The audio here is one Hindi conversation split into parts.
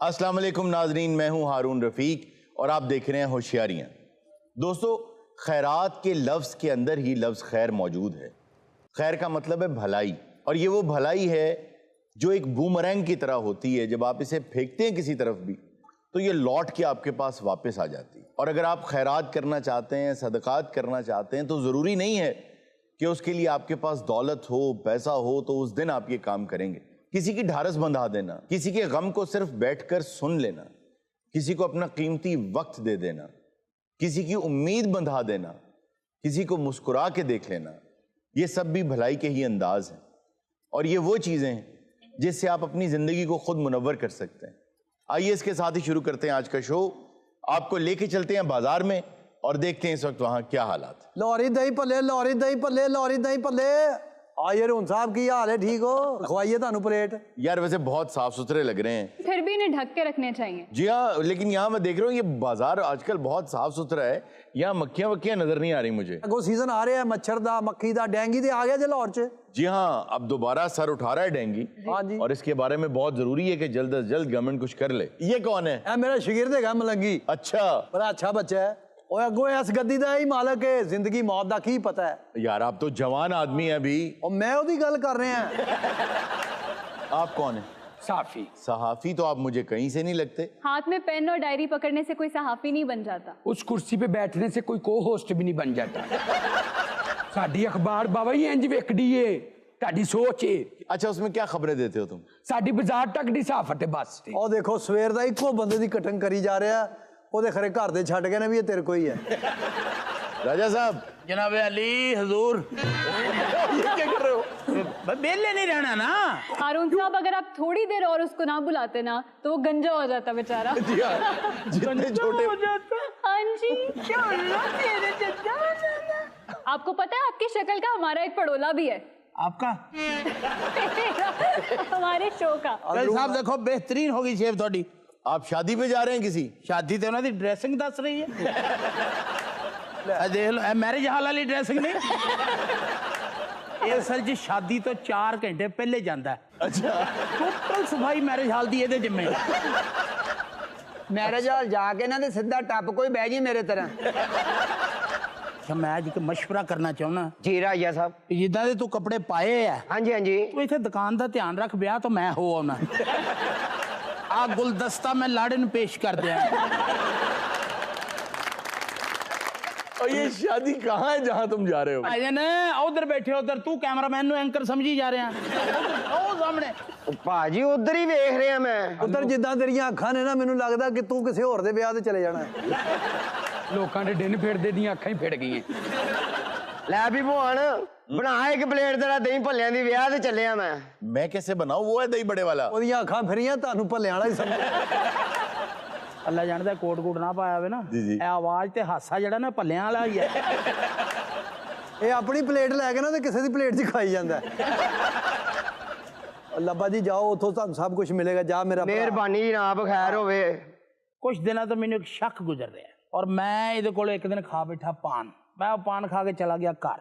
अस्सलाम वालेकुम नाजरीन, मैं हूं हारून रफीक और आप देख रहे हैं होशियारियां। दोस्तों, खैरात के लफ्ज़ के अंदर ही लफ्ज़ खैर मौजूद है। खैर का मतलब है भलाई, और ये वो भलाई है जो एक बूमरैंग की तरह होती है। जब आप इसे फेंकते हैं किसी तरफ भी तो ये लौट के आपके पास वापस आ जाती है। और अगर आप खैरात करना चाहते हैं, सदक़ात करना चाहते हैं, तो ज़रूरी नहीं है कि उसके लिए आपके पास दौलत हो, पैसा हो तो उस दिन आप ये काम करेंगे। किसी की ढारस बंधा देना, किसी के गम को सिर्फ बैठकर सुन लेना, किसी को अपना कीमती वक्त दे देना, किसी की उम्मीद बंधा देना, किसी को मुस्कुरा के देख लेना, ये सब भी भलाई के ही अंदाज हैं। और ये वो चीज़ें हैं जिससे आप अपनी ज़िंदगी को खुद मुनव्वर कर सकते हैं। आइए इसके साथ ही शुरू करते हैं आज का शो। आपको लेके चलते हैं बाजार में और देखते हैं इस वक्त वहाँ क्या हालात है। लौरी दही भल्ले, लौरी दही भल्ले, लौरी दही भल्ले। आइए रोहन साहब, की हाल है? ठीक हो? खवाइए थानू प्लेट। यार वैसे बहुत साफ सुथरे लग रहे हैं, फिर भी इन्हें ढक के रखने चाहिए। जी हाँ, लेकिन यहाँ मैं देख रहा हूँ ये बाजार आजकल बहुत साफ सुथरा है, यहाँ मक्खियाँ वक्खियाँ नजर नहीं आ रही मुझे। अगो सीजन आ रहा है मच्छर दा, मक्खी दा, डेंगी दे आ गया जे लाहौर च। जी हाँ, अब दोबारा सर उठा रहा है डेंगी। हाँ जी। और इसके बारे में बहुत जरूरी है कि जल्द से जल्द गवर्नमेंट कुछ कर ले। ये कौन है? ए मेरा शागिर्द है मलंगी, अच्छा, बड़ा अच्छा बच्चा है। ओए अगो इस गद्दी दा ही मालक है, जिंदगी मौत दा की पता है। यार आप तो जवान आदमी है अभी। और मैं ओदी गल कर रहे हैं। आप कौन है? साफी। सहाफी तो आप मुझे कहीं से नहीं लगते। हाथ में पेन और डायरी पकड़ने से कोई सहाफी नहीं बन जाता। उस कुर्सी पे बैठने से कोई को होस्ट भी नहीं बन जाता। साडी अखबार बाबा ही इंज वेखदी है, ताडी सोच है। अच्छा, उसमें क्या खबरें देते हो तुम? साडी बाजार तक दी साफत है बस। और देखो सवेर दा इको बंदे दी कटिंग करी जा रहा है, ओदे खरे घर दे छड्ड गए ने भी ये तेरे को ही है। राजा साहब। जनाब अली हजूर, ये क्या कर रहे हो? बेले नहीं रहना ना। हारून साहब, अगर आप थोड़ी देर और उसको ना बुलाते ना तो वो गंजा हो जाता बेचारा। जी हाँ, जितने छोटे। हाँ जी। आपको पता है आपकी शक्ल का हमारा एक पड़ोला भी है। आपका हमारे शो का। साहब देखो, बेहतरीन होगी शेफ थोड़ी। आप शादी पे जा रहे हैं किसी? शादी तो उन्होंने ड्रेसिंग दस रही है। देख लो, मैरिज हाल वाली ड्रेसिंग नहीं। असल जी शादी तो 4 घंटे पहले जाता है। अच्छा, टोटल सफाई मैरिज हाल दी है जिम्मे। मैरिज हाल जाके ना सीधा टप कोई बह जी मेरे तरह। मैं आज एक मशवरा करना चाहना जी राजा साहब। जिदा दे तू कपड़े पाए है, हाँ जी हाँ जी। तू इथे दुकान का ध्यान रख, ब्याह तो मैं हो आना। आ गुलदस्ता मैं लाड़े ਨੂੰ पेश कर दिया। और ये शादी कहाँ है जहाँ तुम जा रहे हो? उधर बैठे, उधर तू कैमरामैन ਨੂੰ एंकर समझी जा रहा है। ओ सामने भाजी उधर ही वेख रहे हैं मैं। उधर जिद्दां तेरियां अखां ने ना, मैनूं लगदा कि तू किसी होर दे ब्याह ते चले जाना है। लोकां दे दिन फेड़दे दी अखां ही फेड़ गईयां। लै भी भवान बना एक प्लेट तेरा दही भल्लियां दी ब्याह ते चलिया मैं कैसे बनाऊं? वो है दही बड़े वाला। ओदियां अखां फिरियां, तानूं भल्लियां वाला ही समझ। अल्लाह जानदा कोट कोट ना पाया होवे ना, जी। ए आवाज ते हासा जड़ा ना भल्लियां वाला ही है। ये अपनी प्लेट लैके ना ते किसी दी प्लेट च खाई जांदा है। लब्बा जी जाओ, उथों तुहानूं सब कुछ मिलेगा। जा मेरा मेहरबानी जनाब, खैर होवे। कुछ दिनों तो मैंने एक शक गुजर रहा है और मैं इहदे कोल एक दिन खा बैठा पान। मैं वो पान खा के चला गया घर।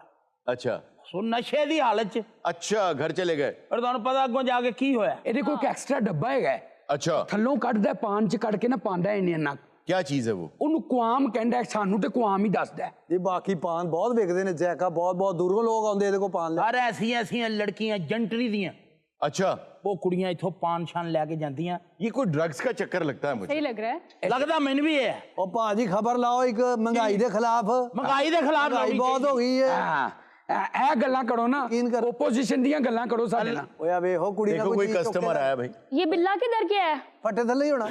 अच्छा, सो नशे दी हालत च। अच्छा, घर चले गए। और तुहानूं पता अगों जाके की होया? ਇਹਦੇ ਕੋਲ ਇੱਕ ਐਕਸਟਰਾ ਡੱਬਾ ਹੈਗਾ, अच्छा, ਥੱਲੋਂ ਕੱਢਦਾ ਪਾਨ ਚ ਕੱਢ ਕੇ ਨਾ ਪਾਉਂਦਾ ਇੰਨੇ ਨਾ। क्या चीज है वो? ਉਹਨੂੰ ਕੁਆਮ ਕਹਿੰਦਾ, ਸਾਨੂੰ ਤੇ ਕੁਆਮ ਹੀ ਦੱਸਦਾ। ये बाकी पान बहुत विकदे ने, जैका बहुत बहुत दूरों लोग आउंदे इहदे कोल पान ले। हर ऐसियां ऐसियां लड़कियां जंटरी दियां, अच्छा, वो कुड़ियां इथों पान शान लैके जांदियां। ये कोई ड्रग्स का चक्कर लगता है मुझे। सही लग रहा है। लगदा मैनूं भी है। ओ भाजी खबर लाओ एक महंगाई दे खिलाफ। महंगाई दे खिलाफ महंगाई बहुत हो गई है। ਹਾਂ ਇਹ ਗੱਲਾਂ ਕਰੋ ਨਾ, ਯਕੀਨ ਕਰ। ਓਪੋਜੀਸ਼ਨ ਦੀਆਂ ਗੱਲਾਂ ਕਰੋ ਸਾਡੇ ਨਾਲ। ओया वेखो कुड़ी ना देखो कोई चीज चुक के कस्टमर ला। आया भाई। ये बिल्ला किधर गया है? फटे थल्ले ही होना।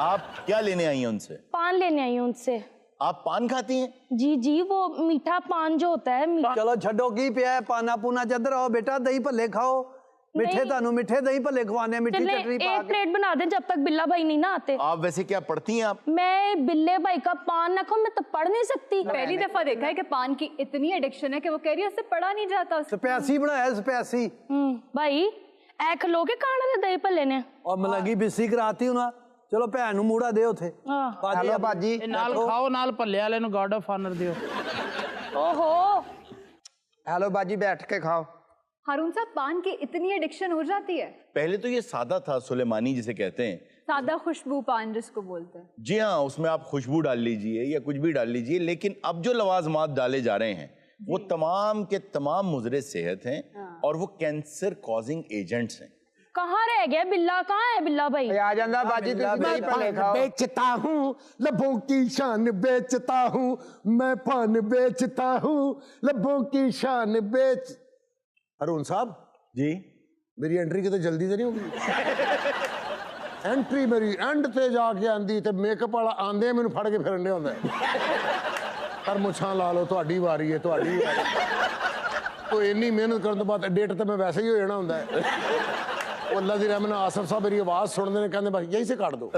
आप क्या लेने आई हैं उनसे? पान लेने आई हूँ उनसे। आप पान खाती हैं? जी जी, वो मीठा पान जो होता है चलो छड्डो की पिया है, पाना पूना चदर आओ बेटा, दही भल्ले खाओ। मिठे तानू मिठे दही भल्ले खवाने, मिठी चले चटनी पा एक के। प्लेट बना दें जब तक बिल्ला भाई नहीं ना आते। आप वैसे क्या पढ़ती हैं आप? मैं बिल्ले भाई का पान ना खाऊं, मैं तो पढ़ नहीं सकती। पहली दफा देखा है कि पान की इतनी एडिक्शन है कि वो कह रही है उससे पढ़ा नहीं जाता। स्पैसी बनाया स्पैसी। भाई ऐ खलो के खाने दे दही भल्ले ने। और मलंगी बिस्सी कराती हूं ना। चलो भैन नू मूड़ा दे उथे। हाँ। हेलो भाजी। ए नाल खाओ, नाल भल्ले वाले नु गार्ड ऑफ ऑनर दियो। ओहो, हेलो भाजी, बैठ के खाओ। हारून साहब, पान की इतनी एडिक्शन हो जाती है? पहले तो ये सादा था, सुलेमानी जिसे कहते हैं, सादा खुशबू पान जिसको बोलते हैं। जी हाँ, उसमें आप खुशबू डाल लीजिए या कुछ भी डाल लीजिए, लेकिन अब जो लवाजमात डाले जा रहे हैं वो तमाम के तमाम मुजरे सेहत हैं और वो कैंसर कॉजिंग एजेंट्स हैं। कहाँ रह गया बिल्ला? कहाँ है बिल्ला भाई? आ जाता बाजी तुम दही भल्ले खाओ। बेचता हूँ लबों की शान बेचता हूँ, मैं पान बेचता हूँ लबों की शान बेच। अरुण साहब जी, मेरी एंट्री की तो जल्दी तो नहीं होगी? एंट्री मेरी एंड ते जाके आंदी ते मेकअप वाला आंदे मैनू फड़ के फिरन दे हुंदा पर मुछां ला लो, तुहाडी वारी है, तुहाडी वारी। तो इन्नी मेहनत करने तो बाद डेट तो मैं वैसे ही हो जाना हुंदा है। वो अल्लाह दी रहमत नाल आसिफ साहब मेरी आवाज सुनते ने कहंदे बस यहीं से काट दो।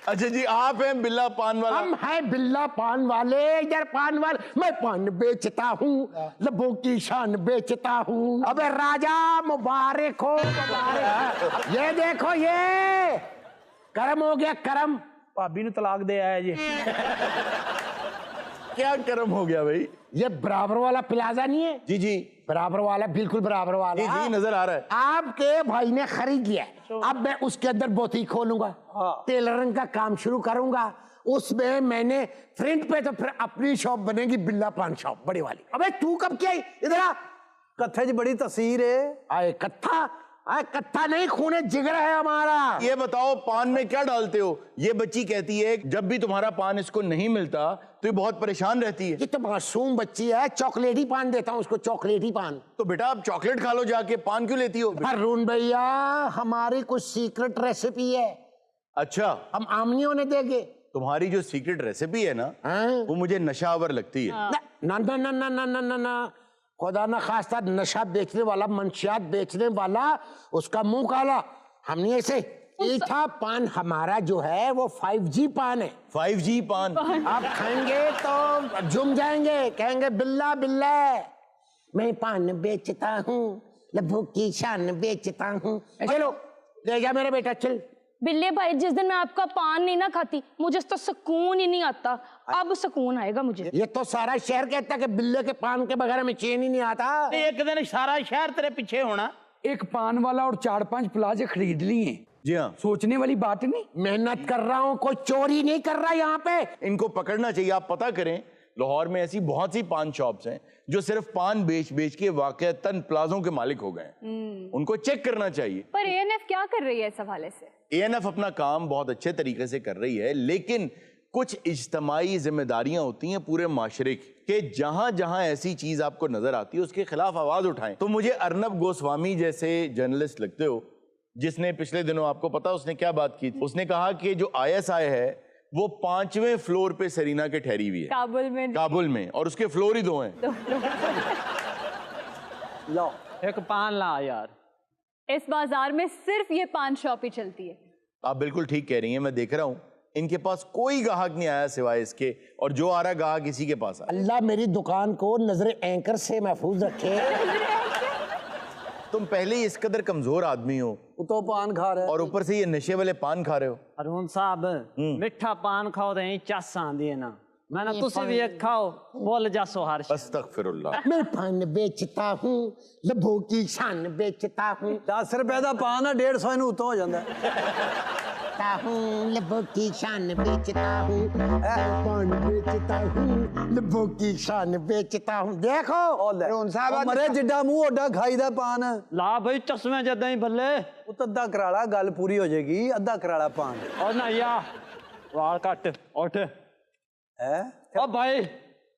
अच्छा जी, आप हैं बिल्ला पान वाला? हम है बिल्ला पान वाले, इधर पान वाले, मैं पान बेचता हूँ लबों की शान बेचता हूँ। अबे राजा मुबारक हो, मुबारक। ये देखो, ये करम हो गया, करम। भाभी ने तलाक दे आया जी। क्या कर्म हो गया भाई? ये बराबर वाला प्लाजा नहीं है? जी जी बराबर वाला, बिल्कुल बराबर वाला। जी जी, नजर आ रहा है। आपके भाई ने खरीद लिया, अब मैं उसके अंदर बोती खोलूंगा, टेलरिंग का काम शुरू करूंगा। उसमें मैंने फ्रंट पे तो फिर अपनी शॉप बनेगी, बिल्ला पान शॉप बड़ी वाली। अबे तू कब क्या इधर आ? कत्थे च बड़ी तस्वीर है। आए कत्था, आए कत्था नहीं, खूने जिगर है हमारा। ये बताओ पान में क्या डालते हो? ये बच्ची कहती है जब भी तुम्हारा पान इसको नहीं मिलता तो ये बहुत परेशान रहती है। ये तो मासूम बच्ची है, चॉकलेटी पान देता हूँ उसको, चॉकलेटी पान। तो बेटा आप चॉकलेट खा लो जाके, पान क्यों लेती हो? अरुण भैया, हमारी कुछ सीक्रेट रेसिपी है, अच्छा, हम आमनियों ने देंगे। तुम्हारी जो सीक्रेट रेसिपी है ना, हाँ? वो मुझे नशावर लगती है। ना ना ना ना ना ना ना ना, खुदा ना खास्ता नशा बेचने वाला, मंशियात बेचने वाला, उसका मुंह काला। हमने ऐसे ईठा पान हमारा जो है वो 5G पान है। 5G पान? आप खाएंगे तो झूम जाएंगे, कहेंगे बिल्ला बिल्ला मैं पान बेचता हूँ, लबों की शान बेचता हूँ। चलो ले जा मेरा बेटा, चल। बिल्ले भाई, जिस दिन मैं आपका पान नहीं ना खाती, मुझे तो सुकून ही नहीं आता। अब सुकून आएगा मुझे। ये तो सारा शहर कहता है कि बिल्ले के पान के बगैर में चैन ही नहीं आता। एक दिन सारा शहर तेरे पीछे होना। एक पान वाला और 4-5 प्लाजे खरीद लिए। जी हाँ, सोचने वाली बात नहीं। मेहनत कर रहा हूँ, कोई चोरी नहीं कर रहा यहाँ पे। इनको पकड़ना चाहिए। आप पता करें, लाहौर में ऐसी बहुत सी पान शॉप्स हैं जो सिर्फ पान बेच बेच के वाकईतन प्लाजों के मालिक हो गए हैं। उनको चेक करना चाहिए। पर एएनएफ क्या कर रही है इस हवाले से? एएनएफ अपना काम बहुत अच्छे तरीके से कर रही है, लेकिन कुछ इज्तमाई जिम्मेदारियां होती हैं पूरे माशरे की, कि जहां जहां ऐसी चीज आपको नजर आती है उसके खिलाफ आवाज उठाएं। तो मुझे अर्नब गोस्वामी जैसे जर्नलिस्ट लगते हो, जिसने पिछले दिनों, आपको पता उसने क्या बात की थी? उसने कहा कि जो ISI है वो 5वें फ्लोर पे सरीना के ठहरी हुई है, काबुल में, और उसके फ्लोर ही 2 हैं। लो एक पान ला यार। इस बाजार में सिर्फ ये पान शॉप ही चलती है। आप बिल्कुल ठीक कह रही हैं, मैं देख रहा हूं इनके पास कोई ग्राहक नहीं आया सिवाय इसके, और जो आ रहा ग्राहक इसी के पास आया। अल्लाह मेरी दुकान को नजरे एंकर से महफूज रखे। तुम पहले ही इस कदर कमजोर आदमी हो, तो पान खा रहे और ऊपर से ये नशे वाले पान खा रहे हो। अरुण साहब, मिठा पान खाओ तो चस आंदी है ना। मैंने तुसी भी एक खाओ, बोल जासो हर शे। अस्तगफिरुल्लाह। मैं पान बेचता हूँ, लबों की शान बेचता हूँ। 10 रुपए का पान है, 150 ਨੂੰ ਉੱਤੋਂ ਹੋ ਜਾਂਦਾ। लबों की शान बेचता हूँ, पान बेचता हूँ, लबों की शान बेचता हूँ। देखो अरुण साहब, मरे जिड्डा मुंह ओडा खाईदा पान। ला भाई चश्मे जदा ही भल्ले। ਉਹ ਤਾਂ ਅੱਧਾ ਕਰਾਲਾ, ਗੱਲ ਪੂਰੀ ਹੋ ਜਾਏਗੀ। ਅੱਧਾ ਕਰਾਲਾ ਪਾन और ना या वाल कट उठ। है। ओ भाई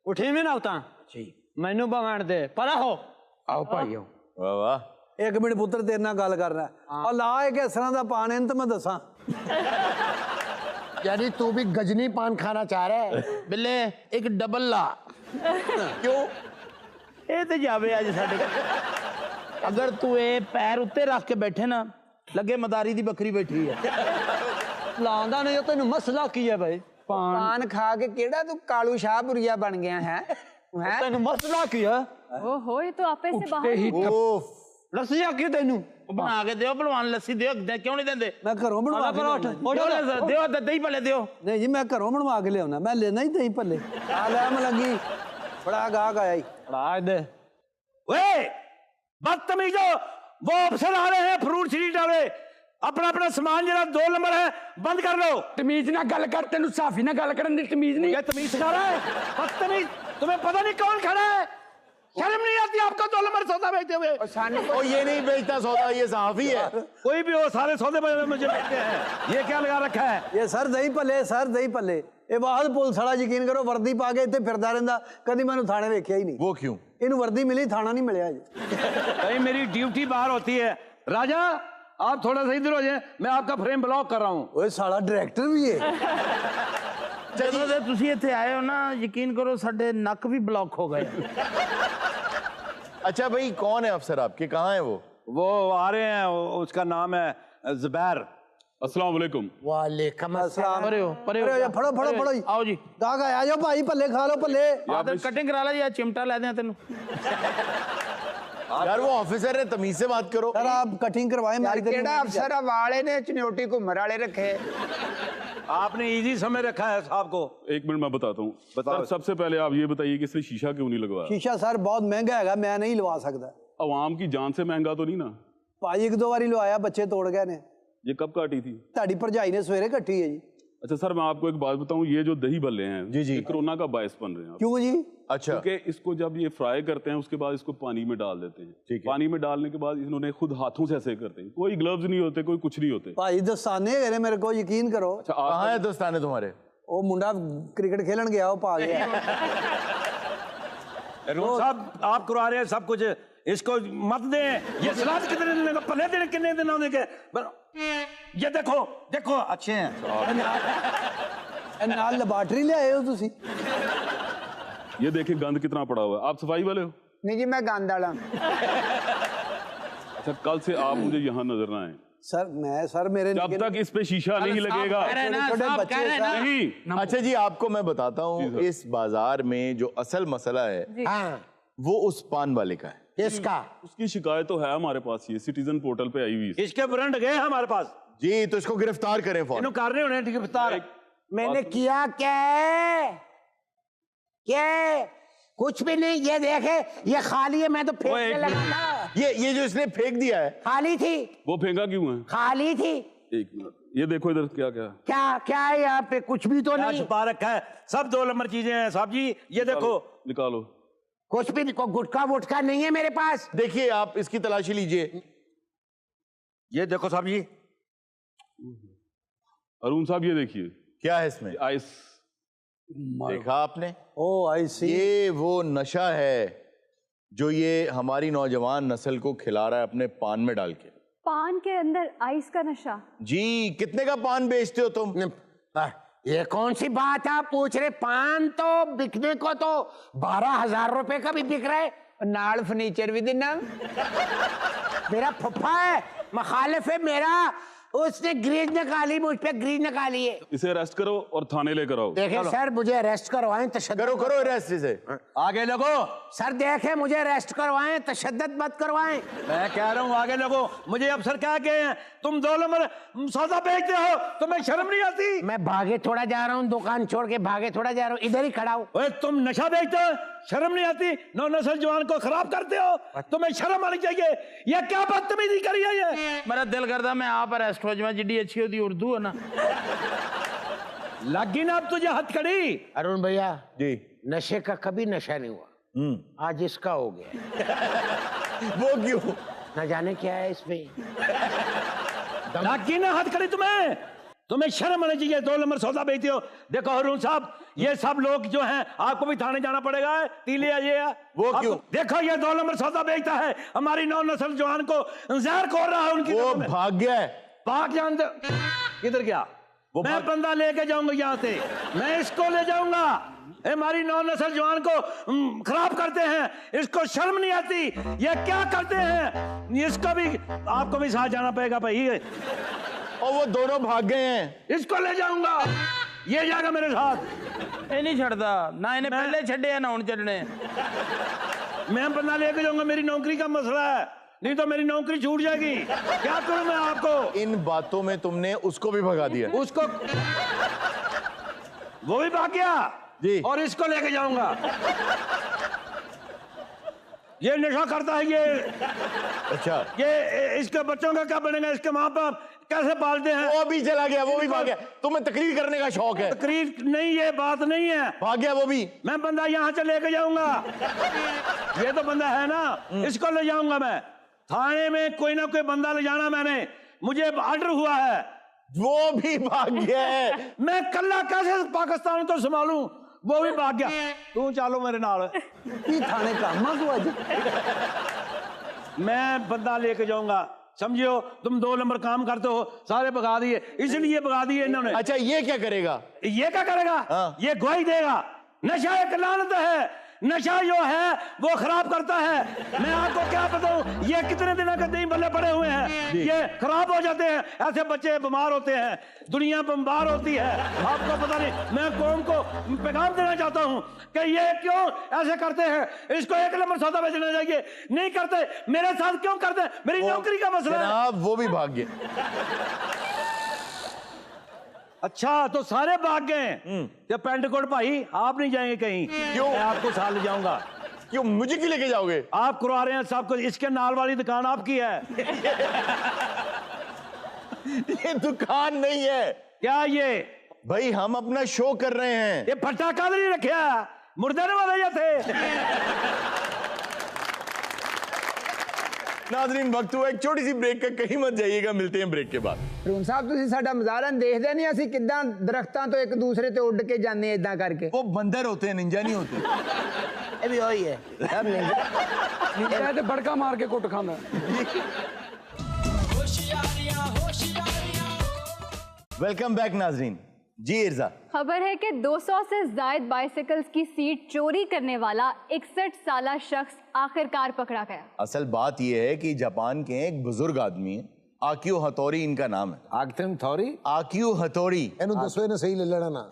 उठी में ना उता जी, मैनू बवाण दे परा हो। आओ भाई आओ। वाह वाह। 1 ਮਿੰਟ ਪੁੱਤਰ ਤੇਰੇ ਨਾਲ ਗੱਲ ਕਰਨਾ। ਆ ਲਾ ਇੱਕ ਇਸ ਤਰ੍ਹਾਂ ਦਾ ਪਾਨ ਇਹਨੂੰ ਤਾਂ ਮੈਂ ਦੱਸਾਂ। यानी तू भी गजनी पान खाना चाह रहा है? बिल्ले एक डबल ला। क्यों? ये तो जावे आज साडे। अगर तू ये पैर उत्ते रख के बैठे ना, लगे मदारी दी बकरी बैठी है। लांदा ने जो तेन मसला की है भाई? पान खा के केड़ा तू कालू शाहपुरिया बन गया है? तेन मसला की है? ओहो, ये तो आपे से बाहर। लस्सी आकी तेनू बना के दियो, भलवान लस्सी दियो, क्यों नहीं देंदे? मैं घरों बनवा के लियाउना। दियो दही भले दियो। नहीं जी, मैं घरों बनवा के लियाउना, मैं लेना ही दही भल्ले। आ ले मैं लगी। बड़ा गाहक आया ही बड़ा दे ओए बदतमीजो, वो अफसर आ रहे हैं फ्रूट स्ट्रीट वाले, अपना अपना सामान जरा 2 नंबर है बंद कर लो। तमीज ना गल कर, तेन साफी ना गल करन दी तमीज नहीं। ये तमीज सिखा रहा है बदतमीज, तुम्हें पता नहीं कौन खड़ा है, शर्म नहीं आती आपको 2 नंबर सौदा बेचते हुए? और ये नहीं बेचता सौदा, ये सहाफी है। कोई भी हो, सारे सौदे मुझे बेचते हैं। ये क्या लगा रखा है? ये सर दही भल्ले, सर दही भल्ले। ਇਹ ਬਾਅਦ ਪੁਲਿਸ ਵਾਲਾ ਯਕੀਨ ਕਰੋ ਵਰਦੀ ਪਾ ਕੇ ਇੱਥੇ ਫਿਰਦਾ ਰਹਿੰਦਾ, ਕਦੀ ਮੈਨੂੰ ਥਾਣੇ ਵੇਖਿਆ ਹੀ ਨਹੀਂ। वो क्यों? ਇਹਨੂੰ ਵਰਦੀ ਮਿਲੀ, ਥਾਣਾ ਨਹੀਂ ਮਿਲਿਆ ਜੀ। भाई मेरी ड्यूटी बाहर होती है। राजा आप थोड़ा सा इधर हो जाए, मैं आपका फ्रेम ब्लॉक कर रहा हूँ। ਓਏ ਸਾਲਾ ਡਾਇਰੈਕਟਰ ਵੀ ਹੈ। ਜਦੋਂ ਦੇ ਤੁਸੀਂ ਇੱਥੇ ਆਏ ਹੋ ਨਾ, ਯਕੀਨ ਕਰੋ ਸਾਡੇ ਨੱਕ ਵੀ ਬਲੌਕ ਹੋ ਗਏ। अच्छा भाई, कौन है अफसर आपके, कहाँ है वो आ रहे हैं, उसका नाम है जुबैर। अस्सलाम वालेकुम। वालेकुम अस्सलाम। परे हो ਫੜੋ ਫੜੋ ਫੜੋ ਜੀ। आओ जी, ਗਾਹਕ ਆ ਜਾਓ ਭਾਈ, ਭੱਲੇ ਖਾ ਲਓ ਭੱਲੇ। कटिंग करा ला जी, चिमटा ला दें तेन। यार वो ऑफिसर है, तमीज से बात करो। सर आप कटिंग करवाए मेरी। ਕਿਹੜਾ ਅਫਸਰ ਆ ਵਾਲੇ ਨੇ ਚਨਿਓਟੀ ਘੁੰਮਰ ਵਾਲੇ ਰੱਖੇ। आपने इजी समय रखा है साहब को। एक मिनट मैं बताता हूँ। सर सबसे पहले आप ये बताइए कि इसने शीशा क्यों नहीं लगवाया? शीशा सर बहुत महंगा है, मैं नहीं लवा सकता। अवाम की जान से महंगा तो नहीं ना? ਭਾਜੀ 1-2 ਵਾਰੀ ਲਵਾਇਆ, ਬੱਚੇ ਤੋੜ ਗਏ ਨੇ। ये कब काटी थी? ਤੁਹਾਡੀ ਭਰਜਾਈ ਨੇ ਸਵੇਰੇ ਕੱਟੀ ਹੈ ਜੀ। अच्छा सर, मैं आपको एक बात बताऊं, ये जो दही भल्ले हैं जी जी, ये कोरोना का बायस बन रहे हैं। क्यों जी? अच्छा, क्योंकि इसको जब ये फ्राई करते हैं उसके बाद इसको पानी में डाल देते हैं। ठीक है। पानी में डालने के बाद इन्होंने खुद हाथों से ऐसे करते हैं, कोई ग्लव्स नहीं होते, कोई कुछ नहीं होते। ਭਾਜੀ ਦਸਤਾਨੇ ਹੈਗੇ ਨੇ ਮੇਰੇ ਕੋਲ, ਯਕੀਨ ਕਰੋ। अच्छा कहाँ है दोस्ताने तुम्हारे? ਉਹ ਮੁੰਡਾ ਕ੍ਰਿਕਟ ਖੇਲਣ ਗਿਆ, ਉਹ ਪਾ ਗਿਆ। रूम साहब आप करवा रहे हैं सब कुछ, इसको मत दें। ये सलाद कितने दिन का, पहले दिन कितने दिन होने के? ये देखो देखो अच्छे हैं। ਨਾਲ ਲੈਬਾਰਟਰੀ ਲੈ ਆਏ ਹੋ ਤੁਸੀਂ? ये देखिए गंद कितना पड़ा हुआ है। आप सफाई वाले हो? ਨਹੀਂ ਜੀ ਮੈਂ ਗੰਦ ਵਾਲਾ। अच्छा कल से आप मुझे यहाँ नजर ना आए सर मेरे जब तक इस पे शीशा नहीं लगेगा। छोटे बच्चे नहीं। अच्छा जी, आपको मैं बताता हूँ, इस बाजार में जो असल मसला है हाँ, वो उस पान वाले का है। किसका? उसकी शिकायत तो है हमारे पास, ये सिटीजन पोर्टल पे आई हुई है। इसके वारंट गए हमारे पास। जी, तो इसको गिरफ्तार करें फौरन। इन्हों कर रहे होने गिरफ्तार। मैंने किया क्या? क्या? कुछ भी नहीं। ये देखे, ये खाली है, मैं तो फेंकने लगा था। ये जो इसने फेंक दिया है, खाली थी। वो फेंका क्यों है? खाली थी। एक मिनट, ये देखो इधर क्या क्या है। क्या क्या है यहाँ पे? कुछ भी तो नहीं। छुपा रखा है, सब 2 नंबर चीजें हैं साहब जी। ये देखो निकालो। कुछ भी नहीं, गुटखा वुटखा नहीं है मेरे पास। देखिए आप इसकी तलाशी लीजिए। ये देखो साहब जी। अरुण साहब ये देखिए क्या है इसमें? आइस। देखा आपने? ओ आई सी। ये वो नशा है जो ये हमारी नौजवान नस्ल को खिला रहा है अपने पान में डाल के। पान के अंदर आइस का नशा? जी, कितने का पान बेचते हो तुम? ये कौन सी बात है पूछ रहे? पान तो बिकने को तो 12,000 रुपए का भी बिक रहा है। ਨਾਲ फर्नीचर भी देना। मेरा फुफ्फा है, मुखालिफ है मेरा, उसने ग्रीज निकाली, मुझ पे ग्रीज निकाली है। इसे अरेस्ट करो और थाने लेकर आओ। देखे सर, मुझे अरेस्ट करवाएं, करो करो अरेस्ट इसे। आगे लगो। सर देखे, मुझे अरेस्ट करवाएं, तशद्दुद मत करवाएं। मैं कह रहा हूँ आगे लगो। मुझे अफसर क्या कहे हैं, तुम 2 नंबर सौदा बेचते हो, तुम्हें शर्म नहीं आती? मैं भागे थोड़ा जा रहा हूँ, दुकान छोड़ के भागे थोड़ा जा रहा हूँ, इधर ही खड़ा हूँ। ओए तुम नशा बेचते हो, शर्म नहीं आती? नौ नस्ल जवान को खराब करते हो, तुम्हें शर्म आनी चाहिए। ये क्या बदतमीजी करी है ये? मेरा दिल करता मैं आप अरेस्ट हो जाऊं, जिड्डी अच्छी होती उर्दू है ना। लगी ना अब तुझे हथकड़ी। अरुण भैया जी, नशे का कभी नशा नहीं हुआ, आज इसका हो गया। वो क्यों? न जाने क्या है इसमें। लगी ना हथकड़ी तुम्हें? तुम्हें शर्म आनी चाहिए, 2 नंबर सौदा बेचते हो। देखो हरून साहब, ये सब लोग जो हैं, आपको भी थाने जाना पड़ेगा। तीले ये वो क्यों? देखो ये 2 नंबर सौदा बेचता है, हमारी 9 नस्ल जवान को जहर खोल रहा है उनकी। वो भाग गया है। भाग जानते किधर गया? मैं बंदा लेके जाऊंगा यहाँ से, मैं इसको ले जाऊंगा। हमारी 9 नस्ल जवान को खराब करते हैं, इसको शर्म नहीं आती? ये क्या करते हैं? इसको भी, आपको भी साथ जाना पड़ेगा भाई। और वो दोनों भाग गए हैं। इसको ले जाऊंगा, ये जाएगा मेरे साथ। ये नहीं छड़ता ना, इन्हें पहले छड़े या ना उन चलने। मैं बंदा लेके जाऊंगा, मेरी नौकरी का मसला है, नहीं तो मेरी नौकरी छूट जाएगी। क्या करूं मैं आपको? इन बातों में तुमने उसको भी भगा दिया। उसको, वो भी भाग गया जी, और इसको लेके जाऊंगा। ये नशा करता है ये। अच्छा, ये इसके बच्चों का क्या बनेगा, इसके माँ बाप कैसे पालते हैं। वो भी चला गया, वो भी भाग गया। तुम्हें तकरीर करने का शौक है? तकरीर नहीं, ये बात नहीं है। भाग गया वो भी। मैं बंदा यहाँ से लेके जाऊंगा। ये तो बंदा है ना, इसको ले जाऊंगा मैं थाने में। कोई ना कोई बंदा ले जाना, मैंने मुझे ऑर्डर हुआ है। वो भी भाग गया है। मैं कल्ला कैसे पाकिस्तान तो संभालूं, वो भी भाग गया। तू चलो मेरे नाल। की थाने काम तू आज मैं बंदा लेके जाऊंगा, समझियो। तुम 2 नंबर काम करते हो, सारे भगा दिए, इसलिए भगा दिए इन्होंने। अच्छा, ये क्या करेगा? ये क्या करेगा? हाँ। ये गवाही देगा। नशा एक लानत है, नशा जो है वो खराब करता है। मैं आपको क्या बताऊं, ये कितने दिनों के दही भल्ले पड़े हुए हैं, ये खराब हो जाते हैं। ऐसे बच्चे बीमार होते हैं, दुनिया बीमार होती है, आपको पता नहीं। मैं कौम को पैगाम देना चाहता हूं कि ये क्यों ऐसे करते हैं। इसको 1 नंबर सौदा बेचना चाहिए, नहीं करते। मेरे साथ क्यों करते? मेरी नौकरी का मसला है। जनाब, वो भी भाग गया। अच्छा, तो सारे भाग गए। जब पेंट कोट भाई आप नहीं जाएंगे कहीं? क्यों? मैं आपको साथ ले जाऊंगा। क्यों, मुझे क्यों लेके जाओगे? आप करवा रहे हैं सब कुछ, इसके नाल वाली दुकान आपकी है। ये दुकान नहीं है। क्या ये? भाई, हम अपना शो कर रहे हैं। ये फटाका नहीं रखा, मुर्दे ने वाले थे। नाज़रीन, वक्त हुआ एक छोटी सी ब्रेक का, कहीं मत जाइएगा। मिलते हैं ब्रेक के बाद। रून साहब, ਤੁਸੀਂ ਸਾਡਾ ਮਜ਼ਾਰਨ ਦੇਖਦੇ ਨਹੀਂ ਅਸੀਂ ਕਿੱਦਾਂ ਦਰਖਤਾਂ ਤੋਂ ਇੱਕ ਦੂਸਰੇ ਤੇ ਉੱਡ ਕੇ ਜਾਂਦੇ ਇਦਾਂ ਕਰਕੇ। वो बंदर होते हैं, निंजा नहीं होते। ਇਹ ਵੀ ਉਹੀ ਹੈ ਸਭ ਨਹੀਂ ਨੀਂਦਾ ਤੇ ਬੜਕਾ ਮਾਰ ਕੇ ਕੁੱਟ ਖਾਂਦਾ। वेलकम बैक नाज़रीन। जी इर्जा, खबर है कि 200 से जायद बाइसिकल्स की सीट चोरी करने वाला 61 साला शख्स आखिरकार पकड़ा गया। असल बात यह है कि जापान के एक बुजुर्ग आदमी है, आकियो हथौड़ी इनका नाम है। आकतिन थौरी, आकियो हथौड़ी। ਇਹਨੂੰ ਦੱਸੋ ਇਹਨੇ सही ले लेना ना।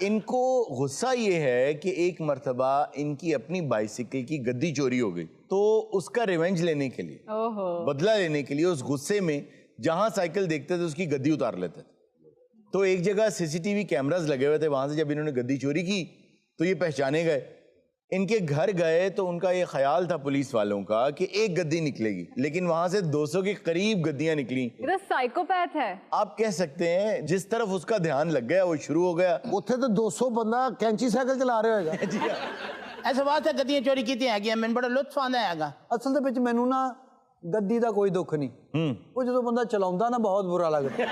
इनको गुस्सा ये है कि एक मर्तबा इनकी अपनी बाइसिकल की गद्दी चोरी हो गई, तो उसका रिवेंज लेने के लिए, ओहो, बदला लेने के लिए, उस गुस्से में जहां साइकिल देखते थे उसकी गद्दी उतार लेते थे। तो एक जगह सीसीटीवी कैमरास लगे हुए थे, वहां से जब इन्होंने गद्दी चोरी की तो ये पहचाने गए। इनके घर गए तो उनका ये ख्याल था पुलिस वालों का कि एक गद्दी निकलेगी, लेकिन वहां से 200 के करीब गद्दियां निकली। ये तो साइकोपैथ है। आप कह सकते हैं जिस तरफ उसका ध्यान लग गया वो शुरू हो गया। ਉੱਥੇ तो 200 ਬੰਦਾ ਕੈਂਚੀ ਸਾਈਕਲ ਚਲਾ ਰਿਹਾ ਹੋਏਗਾ। जी हाँ। ਐਸਾ ਬਾਤ ਹੈ ਗੱਡੀਆਂ ਚੋਰੀ ਕੀਤੀਆਂ ਹੈਗੀਆਂ, ਮੈਨੂੰ ਬੜਾ ਲੁਤਫ ਆਉਂਦਾ ਹੈਗਾ। ਅਸਲ ਦੇ ਵਿੱਚ ਮੈਨੂੰ ਨਾ ਗੱਡੀ ਦਾ ਕੋਈ ਦੁੱਖ ਨਹੀਂ, ਉਹ ਜਦੋਂ ਬੰਦਾ ਚਲਾਉਂਦਾ ਨਾ ਬਹੁਤ ਬੁਰਾ ਲੱਗਦਾ।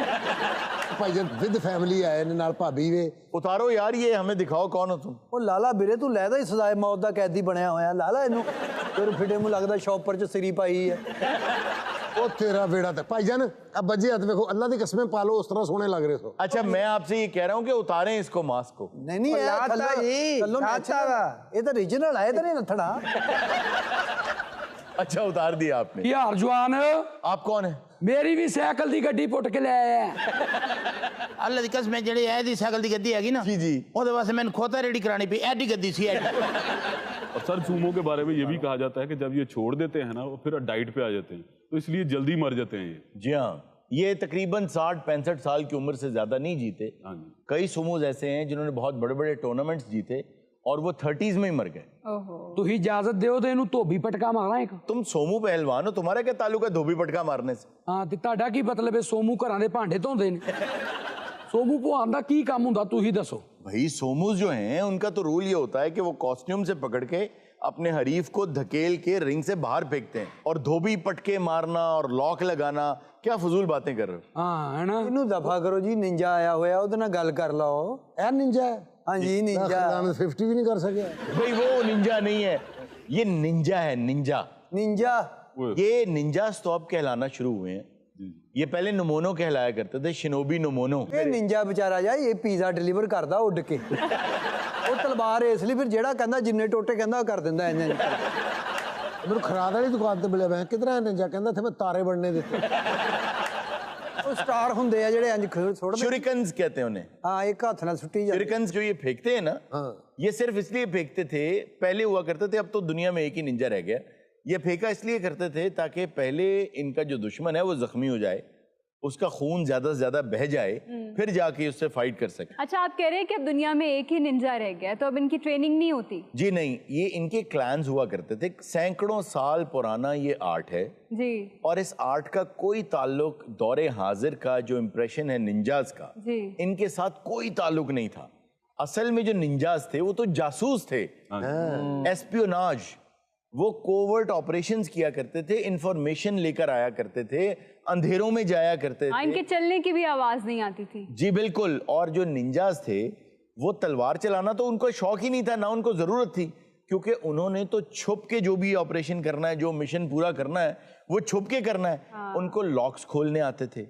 ਭਾਈਜਾਨ ਵਿਦ ਫੈਮਿਲੀ ਆਏ ਨੇ ਨਾਲ ਭਾਬੀ ਵੇ। उतारो यार, ये हमें दिखाओ कौन हो तुम। ਉਹ ਲਾਲਾ ਵੀਰੇ ਤੂੰ ਲੈਦਾ ਹੀ ਸਜ਼ਾਏ ਮੌਤ ਦਾ ਕੈਦੀ ਬਣਿਆ ਹੋਇਆ ਲਾਲਾ। ਇਹਨੂੰ ਤੇਰੇ ਫਿੱਡੇ ਨੂੰ ਲੱਗਦਾ ਸ਼ੌਪਰ 'ਚ ਸਿਰੀ ਪਾਈ ਹੈ। ਉਹ ਤੇਰਾ ਬੇੜਾ ਤੇ ਭਾਈਜਾਨ अब बजे हथ देखो, अल्लाह की कसमें पालो, उस तरह सोने लग रहे हो। अच्छा, मैं आपसे ये कह रहा हूँ कि उतारें इसको, मास्क को। ਨਹੀਂ ਨਹੀਂ ਇਹ ਥੱਲੋਂ ਨੱਥਾ ਵਾ, ਇਹ ਤਾਂ ਰੀਜਨਲ ਹੈ, ਇਹ ਤਾਂ ਨਹੀਂ ਨੱਥੜਾ। अच्छा, उतार दिया आपने। ਯਾਰ ਜਵਾਨ, आप कौन है? ਮੇਰੀ ਵੀ ਸਾਈਕਲ ਦੀ ਗੱਡੀ ਪੁੱਟ ਕੇ ਲੈ ਆਇਆ। ਅੱਲਾ ਦੀ ਕਸਮ ਜਿਹੜੀ ਇਹ ਦੀ ਸਾਈਕਲ ਦੀ ਗੱਡੀ ਹੈਗੀ ਨਾ जी जी। ਉਹਦੇ ਵਾਸਤੇ ਮੈਨੂੰ ਖੋਤਾ ਰੈਡੀ ਕਰਾਣੀ ਪਈ। ਐਡੀ ਗੱਡੀ ਸੀ ਐਡੀ। और सर, सूमो के बारे में ये भी कहा जाता है कि जब ये छोड़ देते हैं ना, वो फिर डाइट पे आ जाते हैं, तो इसलिए जल्दी मर जाते हैं ये। जी हाँ, ये तकरीबन 60-65 साल की उम्र से ज्यादा नहीं जीते। हाँ जी। कई सुमोज ऐसे हैं जिन्होंने बहुत बड़े बड़े टूर्नामेंट्स जीते और वो 30s में ही मर गए। ओहो, ਤੁਸੀਂ ਇਜਾਜ਼ਤ ਦਿਓ ਤੇ ਇਹਨੂੰ ਧੋਬੀ ਪਟਕਾ ਮਾਰਾਂ ਇੱਕ। तुम सोमू पहलवान हो, तुम्हारा क्या ताल्लुक है धोबी पटका मारने से? ਹਾਂ ਤੇ ਤੁਹਾਡਾ ਕੀ ਮਤਲਬ ਹੈ? ਸੋਮੂ ਘਰਾਂ ਦੇ ਭਾਂਡੇ ਧੋਂਦੇ ਨੇ। ਸੋਮੂ ਭਵਾਨ ਦਾ ਕੀ ਕੰਮ ਹੁੰਦਾ ਤੁਸੀਂ ਦੱਸੋ। भाई सोमूज जो हैं उनका तो रूल ये होता है कि वो कॉस्ट्यूम से पकड़ के अपने हरीफ को धकेल के रिंग से बाहर फेंकते हैं, और धोबी पटके मारना और लॉक लगाना, क्या फजूल बातें कर रहे हो। ਹਾਂ ਹੈ ਨਾ। ਇਹਨੂੰ ਦਫਾ ਕਰੋ ਜੀ, ਨਿੰਜਾ ਆਇਆ ਹੋਇਆ, ਉਹਦੇ ਨਾਲ ਗੱਲ ਕਰ ਲਓ। ਇਹ ਨਿੰਜਾ ਹੈ। ਹਾਂਜੀ ਨਿੰਜਾ। ਖਿਲਾਨ 50 भी नहीं कर सके। भाई वो निंजा नहीं है, ये निंजा है, निंजा। ਨਿੰਜਾ ये निंजास तो अब कहलाना शुरू हुए हैं। ये पहले नमोनो कहलाया करते थे, शिनोबी नमोनो। ਇਹ ਨਿੰਜਾ ਵਿਚਾਰਾ ਜਾ ਇਹ ਪੀਜ਼ਾ ਡਿਲੀਵਰ ਕਰਦਾ ਉੱਡ ਕੇ। ਉਹ ਤਲਵਾਰ ਇਸ ਲਈ ਫਿਰ ਜਿਹੜਾ ਕਹਿੰਦਾ ਜਿੰਨੇ ਟੋਟੇ ਕਹਿੰਦਾ ਉਹ ਕਰ ਦਿੰਦਾ ਇੰਜ। ਮੈਨੂੰ ਖਰਾਦ ਵਾਲੀ ਦੁਕਾਨ ਤੇ ਮਿਲਿਆ ਮੈਂ, ਕਿਧਰ ਹੈ ਨਿੰਜਾ? ਕਹਿੰਦਾ ਇੱਥੇ ਮੈਂ ਤਾਰੇ ਬਣਨੇ ਦਿੱਤੇ। ਉਹ ਸਟਾਰ ਹੁੰਦੇ ਆ ਜਿਹੜੇ ਇੰਜ ਸੁੱਟਦੇ। शूरिकन्स कहते हैं उन्हें। ਹਾਂ ਇੱਕ ਹੱਥ ਨਾਲ ਸੁੱਟੀ ਜਾਂਦੇ। शूरिकन्स जो ये फेंकते हैं ना, ये सिर्फ इसलिए फेंकते थे, पहले हुआ करते थे, अब तो दुनिया में एक ही निंजा रह गया। ये फेंका इसलिए करते थे ताकि पहले इनका जो दुश्मन है वो जख्मी हो जाए, उसका खून ज्यादा से ज्यादा बह जाए, फिर जाके उससे फाइट कर सके। अच्छा, आप कह रहे हैं कि अब दुनिया में एक ही निंजा रह गया, तो अब इनकी ट्रेनिंग नहीं होती? जी नहीं, ये इनके क्लैंस हुआ करते थे। सैकड़ों साल पुराना ये आर्ट है जी। और इस आर्ट का कोई ताल्लुक दौरे हाजिर का जो इम्प्रेशन है निंजाज का, जी, इनके साथ कोई ताल्लुक नहीं था। असल में जो निंजाज थे वो तो जासूस थे, एस्पियोनाज, वो कोवर्ट ऑपरेशंस किया करते थे, इंफॉर्मेशन लेकर आया करते थे, अंधेरों में जाया करते थे। इनके चलने की भी आवाज नहीं आती थी। जी बिल्कुल। और जो निंजाज थे वो तलवार चलाना तो उनको शौक ही नहीं था, ना उनको जरूरत थी, क्योंकि उन्होंने तो छुप के जो भी ऑपरेशन करना है, जो मिशन पूरा करना है, वो छुप के करना है। उनको लॉक्स खोलने आते थे,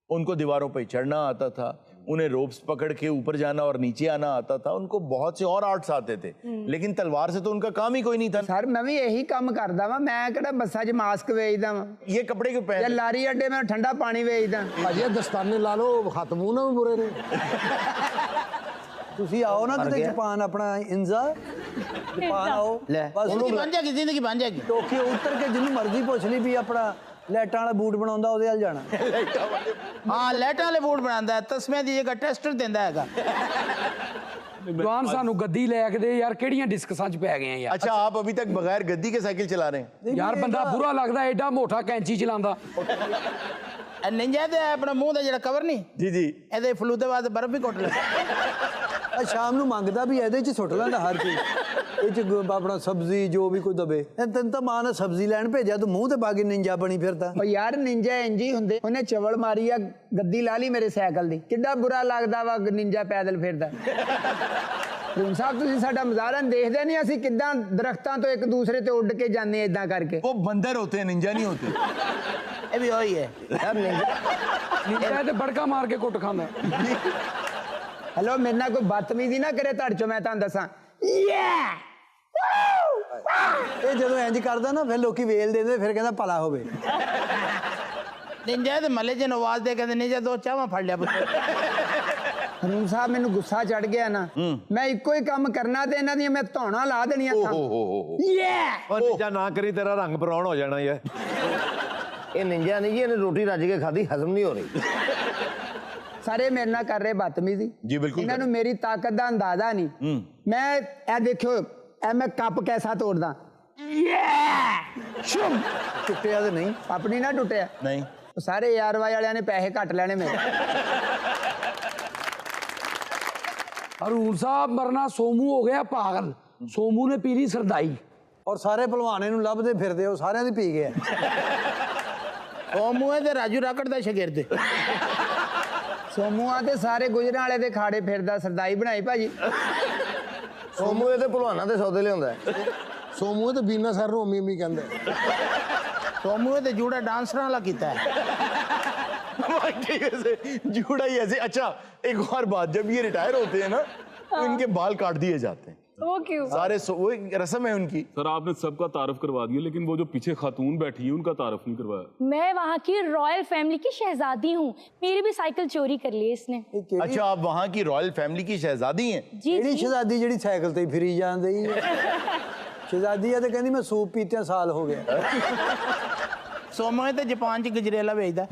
उनको दीवारों पे चढ़ना आता था, उन्हें रोप्स पकड़ के ऊपर जाना और नीचे आना आता था, उनको बहुत से और आर्ट्स आते थे, लेकिन तलवार से तो उनका काम ही कोई नहीं था। सर मैं भी यही काम करदा वा, मैं किहड़ा बस्सा 'च मास्क वेचदा वा, ये कपड़े क्यों या पहन? लारी अड्डे में ठंडा पानी वेचदा। ਭਾਜੀ ਦਸਤਾਨੇ ਲਾ ਲਓ, ਹੱਥ ਮੂੰਹ ਨਾ ਵੀ ਬੁਰੇ ਨੇ। ਤੁਸੀਂ ਆਓ ਨਾ ਕਿਤੇ ਜਾਪਾਨ ਆਪਣਾ ਇੰਜ਼ਾ ਜਾਪਾਨ ਆਓ ਬਸ ਜ਼ਿੰਦਗੀ ਬਣ ਜਾਏਗੀ, ਜ਼ਿੰਦਗੀ ਬਣ ਜਾਏਗੀ। ਟੋਕੀਓ ਉਤਰ ਕੇ ਜਿਹਨੂੰ ਮਰਜ਼ੀ ਪੁੱਛ ਲਈ ਵੀ ਆਪਣਾ ਲੈਟਾਂ ਵਾਲਾ ਬੂਟ ਬਣਾਉਂਦਾ ਉਹਦੇ ਵੱਲ ਜਾਣਾ। ਹਾਂ ਲੈਟਾਂ ਵਾਲੇ ਬੂਟ ਬਣਾਉਂਦਾ, ਤਸਮੇ ਦੀ ਜਗ੍ਹਾ ਟੈਸਟਰ ਦਿੰਦਾ ਹੈਗਾ। ਜਵਾਨ ਸਾਨੂੰ ਗੱਡੀ ਲੈ ਕੇ ਦੇ ਯਾਰ, ਕਿਹੜੀਆਂ ਡਿਸਕਸਾਂ 'ਚ ਪੈ ਗਏ ਆ ਯਾਰ। अच्छा, आप अभी तक बगैर गद्दी के साइकिल चला रहे हैं? ਯਾਰ ਬੰਦਾ ਬੁਰਾ ਲੱਗਦਾ, ਐਡਾ ਮੋਟਾ ਕੈਂਚੀ ਚਲਾਉਂਦਾ। ਨਿੰਜਾ ਤੇ ਆਪਣਾ ਮੂੰਹ ਦਾ ਜਿਹੜਾ ਕਵਰ ਨਹੀਂ, जी जी। ਇਹਦੇ ਫਲੂਦੇ ਬਾਅਦ ਬਰਫ਼ ਵੀ ਕੁੱਟ ਲੈ। ਆ ਸ਼ਾਮ ਨੂੰ ਮੰਗਦਾ ਵੀ ਇਹਦੇ 'ਚ ਸੁੱਟ ਲੈਂਦਾ ਹਰ ਚੀਜ਼, ਇਹ 'ਚ ਆਪਣਾ ਸਬਜ਼ੀ ਜੋ ਵੀ ਕੋਈ ਦਵੇ। ਤੈਨੂੰ ਤਾਂ ਮਾਂ ਨੇ ਸਬਜ਼ੀ ਲੈਣ ਭੇਜਿਆ, ਤੂੰ ਮੂੰਹ ਤੇ ਪਾ ਕੇ ਨਿੰਜਾ ਬਣੀ ਫਿਰਦਾ। ਉਹ ਯਾਰ ਨਿੰਜਾ ਇੰਜ ਹੀ ਹੁੰਦੇ, ਉਹਨੇ ਚਵਲ ਮਾਰੀ ਆ, ਗੱਦੀ ਲਾ ਲਈ ਮੇਰੇ ਸਾਈਕਲ ਦੀ, ਕਿੱਡਾ ਬੁਰਾ ਲੱਗਦਾ ਵਾ ਨਿੰਜਾ ਪੈਦਲ ਫਿਰਦਾ। ਰੂਮ ਸਾਹਿਬ ਤੁਸੀਂ ਸਾਡਾ ਮਜ਼ਾਰਨ ਦੇਖਦੇ ਨਹੀਂ, ਅਸੀਂ ਕਿੱਦਾਂ ਦਰਖਤਾਂ ਤੋਂ ਇੱਕ ਦੂਸਰੇ ਤੇ ਉੱਡ ਕੇ ਜਾਂਦੇ ਆ ਇਦਾਂ ਕਰਕੇ। वो बंदर होते हैं, निंजा नहीं होते। ਇਹ ਵੀ ਉਹੀ ਹੈ ਸਭ ਨੀਂਦਾ ਤੇ ਬੜਕਾ ਮਾਰ ਕੇ ਕੁੱਟ ਖਾਂਦਾ। ਹੈਲੋ, ਮੇਰੇ ਨਾਲ ਕੋਈ ਬਦਤਮੀਜ਼ੀ ਨਾ ਕਰੇ ਤੁਹਾਡੇ ਚੋਂ, ਮੈਂ ਤੁਹਾਨੂੰ ਦੱਸਾਂ। ਇਹ ਜਦੋਂ ਇੰਜ ਕਰਦਾ ਨਾ ਫਿਰ ਲੋਕੀ ਵੇਲ ਦਿੰਦੇ, ਫਿਰ ਕਹਿੰਦਾ ਭਲਾ ਹੋਵੇ। ਨਿੰਜਾ ਤੇ ਮੱਲੇ ਚ ਆਵਾਜ਼ ਦੇ ਕਹਿੰਦੇ ਨਿੰਜਾ ਦੋ ਚਾਹਾਂ ਫੜ ਲਿਆ ਪੁੱਤ। ਹਨੂਮ ਸਾਹਿਬ ਮੈਨੂੰ ਗੁੱਸਾ ਚੜ ਗਿਆ ਨਾ, ਮੈਂ ਇੱਕੋ ਹੀ ਕੰਮ ਕਰਨਾ ਤੇ ਇਹਨਾਂ ਦੀਆਂ ਮੈਂ ਧੌਣਾ ਲਾ ਦੇਣੀਆਂ। ਉਹ ਨਿੰਜਾ ਨਾ ਕਰੀ, ਤੇਰਾ ਰੰਗ ਬਰਾਉਨ ਹੋ ਜਾਣਾ ਯਾਰ। ਇਹ ਨਿੰਜਾ ਨਹੀਂ ਜੀ, ਇਹਨੇ ਰੋਟੀ ਰੱਜ ਕੇ ਖਾਧੀ, ਹਜ਼ਮ ਨਹੀਂ ਹੋ ਰਹੀ। ਸਾਰੇ ਮੇਰੇ ਨਾਲ ਕਰ ਰਹੇ ਬਦਤਮੀਜ਼ੀ। ਜੀ ਬਿਲਕੁਲ। ਇਹਨਾਂ ਨੂੰ ਮੇਰੀ ਤਾਕਤ ਦਾ ਅੰਦਾਜ਼ਾ ਨਹੀਂ। ਮੈਂ ਇਹ ਦੇਖਿਓ, ਇਹ ਮੈਂ ਕੱਪ ਕੈਸਾ ਤੋੜਦਾ। ਸ਼ੁਮ ਟੁੱਟਿਆ ਤੇ ਨਹੀਂ, ਆਪਣੀ ਨਾ ਟੁੱਟਿਆ नहीं। ਸਾਰੇ ਯਾਰ ਵਾਲਿਆਂ ਨੇ ਪੈਸੇ ਘੱਟ ਲੈਣੇ ਮੇਰੇ। ਹਰੂਰ ਸਾਹਿਬ ਮਰਨਾ, ਸੋਮੂ ਹੋ ਗਿਆ ਪਾਗਲ। ਸੋਮੂ ਨੇ ਪੀ ਲਈ ਸਰਦਾਈ। ਔਰ ਸਾਰੇ ਭਲਵਾਨ ਇਹਨੂੰ ਲੱਭਦੇ ਫਿਰਦੇ, ਉਹ ਸਾਰਿਆਂ ਦੀ ਪੀ ਗਿਆ। ਸੋਮੂਆ ਤੇ ਰਾਜੂ ਰਾਕੜ ਦਾ ਸ਼ਾਗਿਰਦ। ਸੋਮੂਆ ਤੇ ਸਾਰੇ ਗੁਜਰਾਂ ਵਾਲੇ ਦੇ ਖਾੜੇ ਫਿਰਦਾ, ਸਰਦਾਈ ਬਣਾਈ ਭਾਜੀ। ਸੋਮੂ ਇਹ ਤੇ ਭਲਵਾਨਾਂ ਦੇ ਸੌਦੇ ਲਿਆਉਂਦਾ। ਸੋਮੂ ਤੇ ਬੀਨਾ ਸਰ ਨੂੰ ਅੰਮੀ ਅੰਮੀ ਕਹਿੰਦੇ। ਸੋਮੂਆ ਤੇ ਜੂੜਾ ਡਾਂਸਰਾਂ ਵਾਲਾ ਕੀਤਾ ਹੈ। जूड़ा ही ऐसे। अच्छा, एक और बात, जब ये रिटायर होते हैं ना तो इनके बाल काट दिए जाते हैं। वो क्यों? सारे वो एक रस्म है उनकी। सर आपने सबका तारुफ करवा दिया, लेकिन वो जो पीछे खातून बैठी है उनका तारुफ नहीं करवाया। मैं वहाँ की रॉयल फैमिली की शहजादी हूँ, मेरी भी साइकिल चोरी कर ली इसने। अच्छा, आप वहाँ की रॉयल फैमिली की शहजादी हैं? जी ਜਿਹੜੀ ਸ਼ਹਜ਼ਾਦੀ ਜਿਹੜੀ ਸਾਈਕਲ ਤੇ ਫਿਰੀ ਜਾਂਦੀ ਸ਼ਹਜ਼ਾਦੀ ਆ ਤੇ ਕਹਿੰਦੀ ਮੈਂ ਸੂਪ ਪੀਤਿਆਂ ਸਾਲ ਹੋ ਗਿਆ। ਸੋਮੂਆ ਤੇ ਜਾਪਾਨ ਚ ਗਜਰੇਲਾ ਵੇਚਦਾ।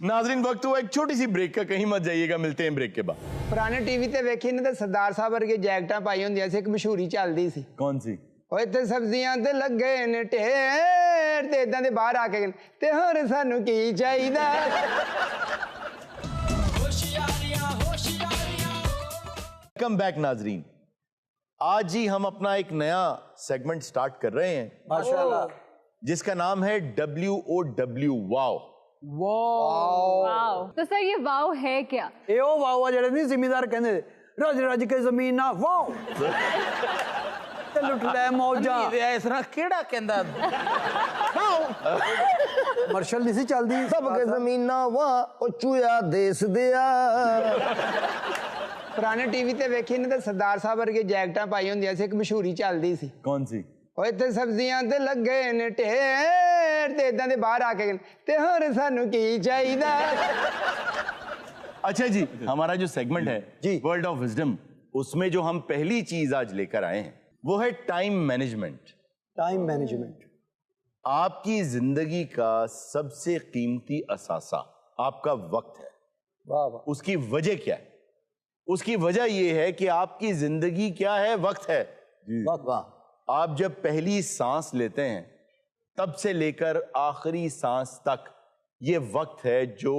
नाजरीन, वक्त हुआ एक छोटी सी ब्रेक का, कहीं मत जाइएगा, मिलते हैं ब्रेक के बाद। ਪੁਰਾਣੇ ਟੀਵੀ ਤੇ ਵੇਖੀ ਨੇ ਤੇ ਸਰਦਾਰ ਸਾਹਿਬ ਵਰਗੇ ਜੈਕਟਾਂ ਪਾਈ ਹੁੰਦੀਆਂ ਸੀ, ਇੱਕ ਮਸ਼ਹੂਰੀ ਚੱਲਦੀ ਸੀ। कौन सी? ਓਏ ਤੇ ਸਬਜ਼ੀਆਂ ਤੇ ਲੱਗੇ ਨੇ ਢੇਰ, ਤੇ ਇਦਾਂ ਦੇ ਬਾਹਰ ਆ ਕੇ ਕਹਿੰਦੇ, ਤੇ ਹੋਰ ਸਾਨੂੰ ਕੀ ਚਾਹੀਦਾ। वेलकम बैक नाजरीन। आज ही हम अपना एक नया सेगमेंट स्टार्ट कर रहे हैं माशाल्लाह, जिसका नाम है WOW, वाओ। वाओ। तो सर ये वाओ है क्या? ਇਹ ਉਹ ਵਾਹ ਜਿਹੜੇ ਨਹੀਂ ਜ਼ਿਮੀਦਾਰ ਕਹਿੰਦੇ ਰੱਜ ਰੱਜ ਕੇ ਜ਼ਮੀਨ ਨਾ ਵਾਹ ਤੇ ਲੁੱਟ ਲੈ ਮੌਜਾਂ। ਇਸ ਤਰ੍ਹਾਂ ਕਿਹੜਾ ਕਹਿੰਦਾ? ਮਰਸ਼ਲ ਨਹੀਂ ਸੀ ਚੱਲਦੀ। ਸਭ ਕੇ ਜ਼ਮੀਨਾਂ ਵਾਹ, ਉਹ ਚੂਇਆ ਦੇਸ ਦਿਆ। ਪੁਰਾਣੇ ਟੀਵੀ ਤੇ ਵੇਖੀ ਨੇ ਤੇ ਸਰਦਾਰ ਸਾਹਿਬ ਵਰਗੇ ਜੈਕਟਾਂ ਪਾਈ ਹੁੰਦੀਆਂ ਸੀ, ਇੱਕ ਮਸ਼ਹੂਰੀ ਚੱਲਦੀ ਸੀ। कौन सी? ਓਏ ਤੇ ਸਬਜ਼ੀਆਂ ਤੇ ਲੱਗੇ ਨੇ ਢੇਰ, ਤੇ ਇਦਾਂ ਦੇ ਬਾਹਰ ਆ ਕੇ ਕਹਿੰਦੇ, ਤੇ ਹੋਰ ਸਾਨੂੰ ਕੀ ਚਾਹੀਦਾ। अच्छा जी, हमारा जो सेगमेंट है जी, वर्ल्ड ऑफ विजडम, उसमें जो हम पहली चीज आज लेकर आए हैं वो है टाइम मैनेजमेंट। Time management. आपकी जिंदगी का सबसे कीमती असासा आपका वक्त है। वाह वाह। उसकी वजह क्या है? उसकी वजह यह है कि आपकी जिंदगी क्या है? वक्त है। वाह वाह। आप जब पहली सांस लेते हैं तब से लेकर आखिरी सांस तक ये वक्त है जो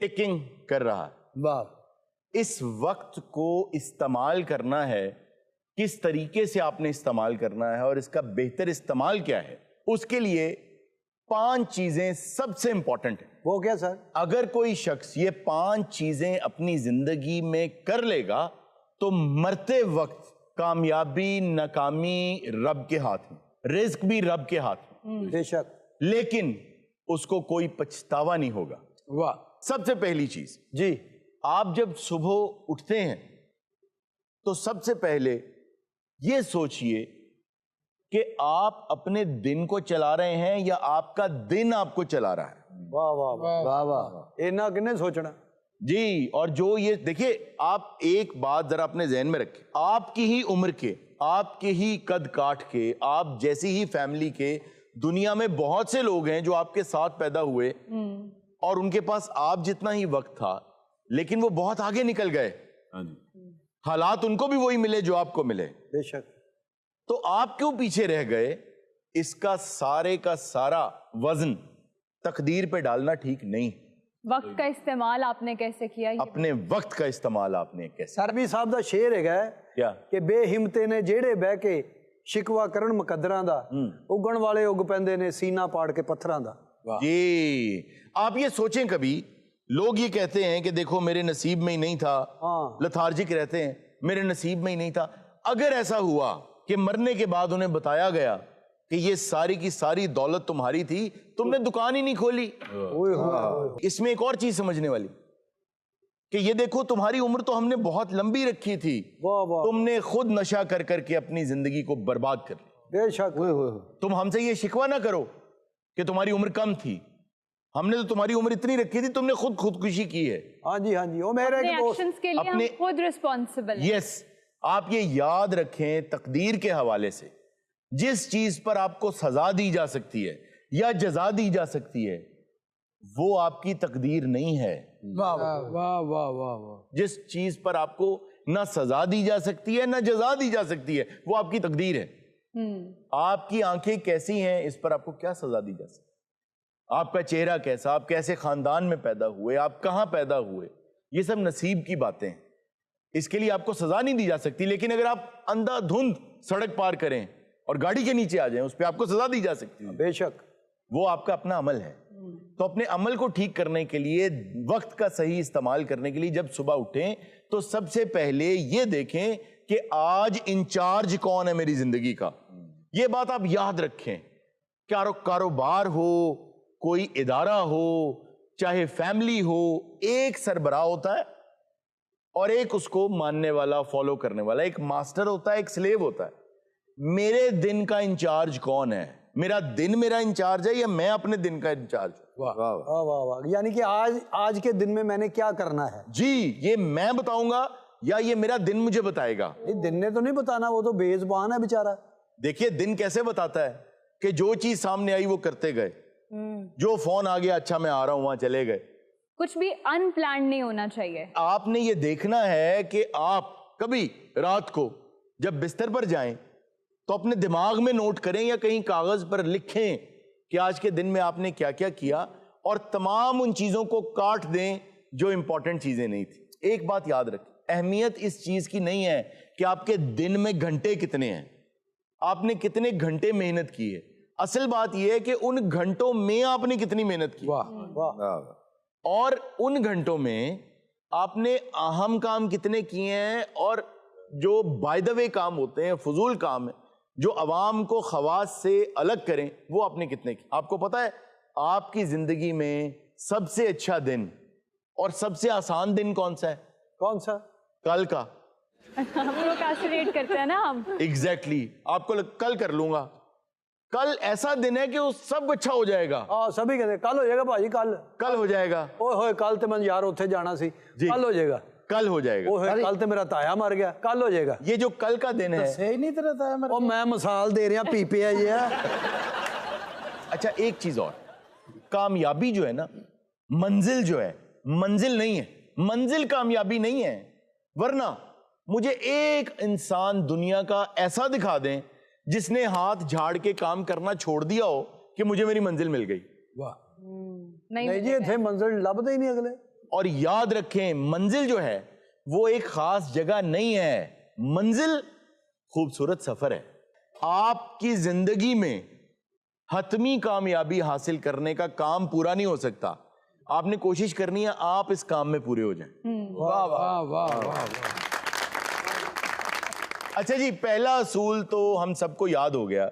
टिकिंग कर रहा है। वाह। इस वक्त को इस्तेमाल करना है, किस तरीके से आपने इस्तेमाल करना है और इसका बेहतर इस्तेमाल क्या है, उसके लिए 5 चीजें सबसे इंपॉर्टेंट है। वो क्या सर? अगर कोई शख्स ये 5 चीजें अपनी जिंदगी में कर लेगा तो मरते वक्त कामयाबी नाकामी रब के हाथ में, रिज्क भी रब के हाथ में, बेशक, लेकिन उसको कोई पछतावा नहीं होगा। वाह। सबसे पहली चीज जी, आप जब सुबह उठते हैं तो सबसे पहले ये सोचिए कि आप अपने दिन को चला रहे हैं या आपका दिन आपको चला रहा है। वाह वाह वाह वाह। इन्ना किन्ने सोचना जी। और जो ये देखिए, आप एक बात जरा अपने जहन में रखें, आपकी ही उम्र के, आपके ही कद काठ के, आप जैसी ही फैमिली के दुनिया में बहुत से लोग हैं जो आपके साथ पैदा हुए और उनके पास आप जितना ही वक्त था, लेकिन वो बहुत आगे निकल गए। हालात उनको भी वही मिले जो आपको मिले। बेशक। तो आप क्यों पीछे रह गए? इसका सारे का सारा वजन तकदीर पे डालना ठीक नहीं। वक्त का इस्तेमाल आपने कैसे किया? अपने वक्त का इस्तेमाल आपने कैसे? सरबी साहब ਦਾ ਸ਼ੇਰ ਹੈਗਾ क्या ਕਿ ਬੇਹਿੰਮਤੇ ਨੇ ਜਿਹੜੇ ਬਹਿ ਕੇ ਸ਼ਿਕਵਾ ਕਰਨ ਮੁਕੱਦਰਾਂ ਦਾ, ਉਗਣ ਵਾਲੇ ਉਗ ਪੈਂਦੇ ਨੇ ਸੀਨਾ ਪਾੜ ਕੇ ਪੱਥਰਾਂ ਦਾ। जी, आप ये सोचें, कभी लोग ये कहते हैं कि देखो मेरे नसीब में ही नहीं था, लथार्जिक रहते हैं, मेरे नसीब में ही नहीं था। अगर ऐसा हुआ कि मरने के बाद उन्हें बताया गया कि ये सारी की सारी दौलत तुम्हारी थी, तुमने दुकान ही नहीं खोली। इसमें एक और चीज समझने वाली कि ये देखो तुम्हारी उम्र तो हमने बहुत लंबी रखी थी, तुमने खुद नशा कर करके अपनी जिंदगी को बर्बाद कर ली। बेशक। तुम हमसे ये शिकवा ना करो कि तुम्हारी उम्र कम थी, हमने तो तुम्हारी उम्र इतनी रखी थी, तुमने खुद खुदकुशी की है। हाँ जी हाँ जी, वो मेरे अपने एक्शंस के लिए हम खुद रिस्पॉन्सिबल हैं। यस, आप ये याद रखें, तकदीर के हवाले से जिस चीज पर आपको सजा दी जा सकती है या जजा दी जा सकती है, वो आपकी तकदीर नहीं है। वाह वाह वाह वाह वाह। जिस चीज पर आपको ना सजा दी जा सकती है ना जजा दी जा सकती है, वो आपकी तकदीर है। आपकी आंखें कैसी हैं, इस पर आपको क्या सजा दी जा सकती है? आपका चेहरा कैसा, आप कैसे खानदान में पैदा हुए, आप कहां पैदा हुए, ये सब नसीब की बातें हैं, इसके लिए आपको सजा नहीं दी जा सकती। लेकिन अगर आप अंधाधुंध सड़क पार करें और गाड़ी के नीचे आ जाएं, उस पर आपको सजा दी जा सकती है। बेशक। वो आपका अपना अमल है। तो अपने अमल को ठीक करने के लिए, वक्त का सही इस्तेमाल करने के लिए जब सुबह उठें तो सबसे पहले ये देखें कि आज इंचार्ज कौन है मेरी जिंदगी का। ये बात आप याद रखें। कारोबार हो, कोई इदारा हो, चाहे फैमिली हो, एक सरबराह होता है और एक उसको मानने वाला, फॉलो करने वाला। एक मास्टर होता है, एक स्लेव होता है। मेरे दिन का इंचार्ज कौन है? मेरा दिन मेरा इंचार्ज है या मैं अपने दिन का इंचार्ज? वाह वाह वाह वाह। यानी कि आज के दिन में मैंने क्या करना है? जी, ये मैं बताऊंगा या ये मेरा दिन मुझे बताएगा? नहीं, दिन ने तो नहीं बताना, वो तो बेज़ुबान है बेचारा। देखिए, दिन कैसे बताता है कि जो चीज सामने आई वो करते गए, जो फोन आ गया, अच्छा मैं आ रहा हूं, वहां चले गए। कुछ भी अनप्लान्ड नहीं होना चाहिए। आपने ये देखना है कि आप कभी रात को जब बिस्तर पर जाएं तो अपने दिमाग में नोट करें या कहीं कागज पर लिखें कि आज के दिन में आपने क्या क्या किया, और तमाम उन चीजों को काट दें जो इंपॉर्टेंट चीजें नहीं थी। एक बात याद रखें, अहमियत इस चीज की नहीं है कि आपके दिन में घंटे कितने हैं, आपने कितने घंटे मेहनत की है। असल बात यह है कि उन घंटों में आपने कितनी मेहनत की। वाह वाह। और उन घंटों में आपने अहम काम कितने किए हैं, और जो बाय द वे काम होते हैं, फजूल काम है, जो अवाम को खवास से अलग करें, वो आपने कितने किए। आपको पता है आपकी जिंदगी में सबसे अच्छा दिन और सबसे आसान दिन कौन सा है? कौन सा? कल का। प्रोक्रास्टिनेट करते हैं ना हम। एग्जैक्टली। आपको कल कर लूंगा। कल ऐसा दिन है कि वो सब अच्छा हो जाएगा। हाँ, सभी कहते कल हो जाएगा भाजी, कल हो जाएगा। ओए होए, कल तो मैं यार उत्थे जाना सी, कल हो जाएगा, कल हो जाएगा। ओए कल तो मेरा ताया मर गया, कल हो जाएगा। ये जो कल का दिन है, सही नहीं तेरा ताया मर गया। मैं मिसाल दे रहा, पीपे है ये। अच्छा एक चीज और, कामयाबी जो है ना, मंजिल जो है, मंजिल नहीं है, मंजिल कामयाबी नहीं है। वरना मुझे एक इंसान दुनिया का ऐसा दिखा दें जिसने हाथ झाड़ के काम करना छोड़ दिया हो कि मुझे मेरी मंजिल मिल गई। वाह, नहीं जी थे मंजिल लभदे ही नहीं अगले। और याद रखें, मंजिल जो है वो एक खास जगह नहीं है, मंजिल खूबसूरत सफर है। आपकी जिंदगी में हतमी कामयाबी हासिल करने का काम पूरा नहीं हो सकता, आपने कोशिश करनी है आप इस काम में पूरे हो जाएं। वाह वाह वाह वाह। अच्छा जी, पहला असूल तो हम सबको याद हो गया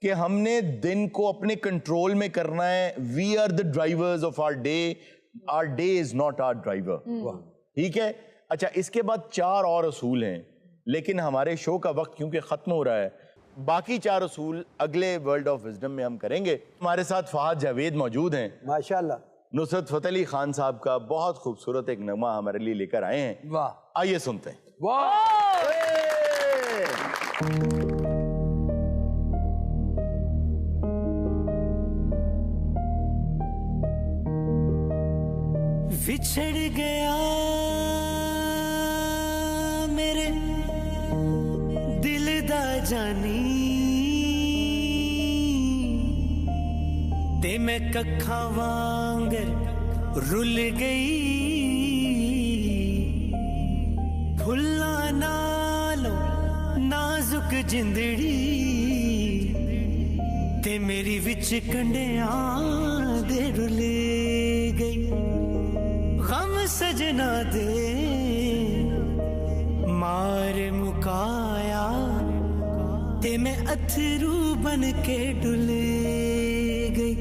कि हमने दिन को अपने कंट्रोल में करना है। We are the drivers of our day is not our driver. ठीक है। अच्छा, इसके बाद 4 और असूल हैं, लेकिन हमारे शो का वक्त क्योंकि खत्म हो रहा है, बाकी 4 असूल अगले वर्ल्ड ऑफ विजडम में हम करेंगे। हमारे साथ फहद जावेद मौजूद हैं, माशाल्लाह। नुसरत फतेह अली खान साहब का बहुत खूबसूरत एक नगमा हमारे लिए लेकर आए हैं। वाह, आइए सुनते हैं। वाह। बिछड़ गया मेरे दिल दा जानी, ते मैं कखा वांगर रुल गई, फुल्ला नालो नाजुक जिंदड़ी, ते मेरी विच कंडियां दे रुल गई। गम सजना दे मार मुकाया, ते मैं अथरू बन के डुल गई।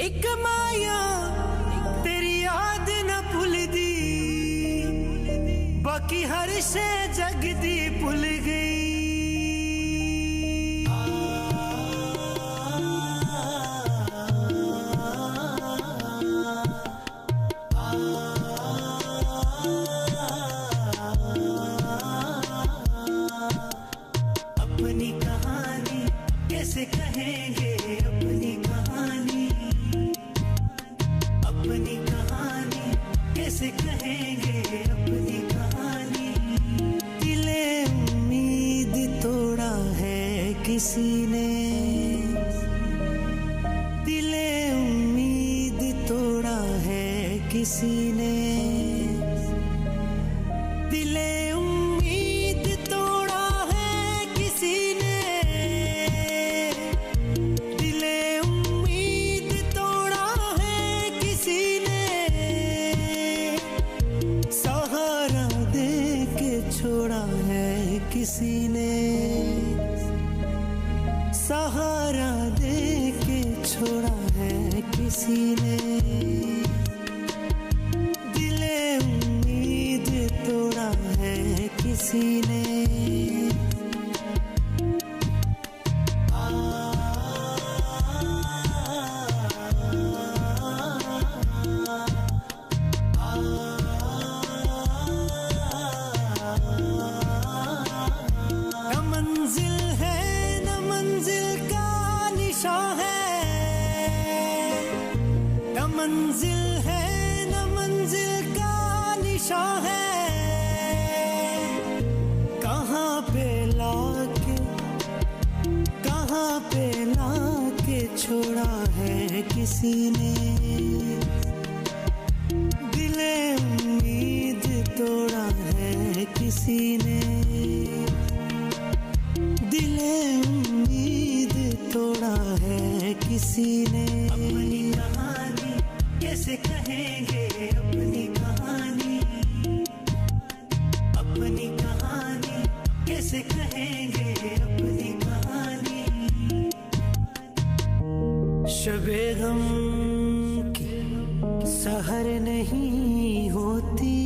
एक माया तेरी याद न भुलदी, बाकी हर शे जग दी भुल गई। अपनी कहानी कैसे कहेंगे, अपनी कहानी, अपनी कहानी कैसे कहेंगे, अपनी कहानी। दिले उम्मीद तोड़ा है किसी ने, दिले उम्मीद तोड़ा है किसी ने, दिले उम्मीद तोड़ा है किसी ने, दिले उम्मीद तोड़ा है किसी ने, सहारा दे के छोड़ा है किसी ने, सहारा दे के छोड़ा है किसी ने, दिले उम्मीद तोड़ा है किसी ने। न मंजिल है न मंजिल का निशान है, न मंजिल है न मंजिल का निशान है। कहाँ पे लाके, कहाँ पे लाके छोड़ा है किसी ने, दिले उम्मीद तोड़ा है किसी ने, दिले उम्मीद तोड़ा है किसी ने। अपनी कहानी कैसे कहेंगे, अपनी कहानी, अपनी कहानी कैसे कहेंगे, अपनी कहानी। शबे गम की सहर नहीं होती,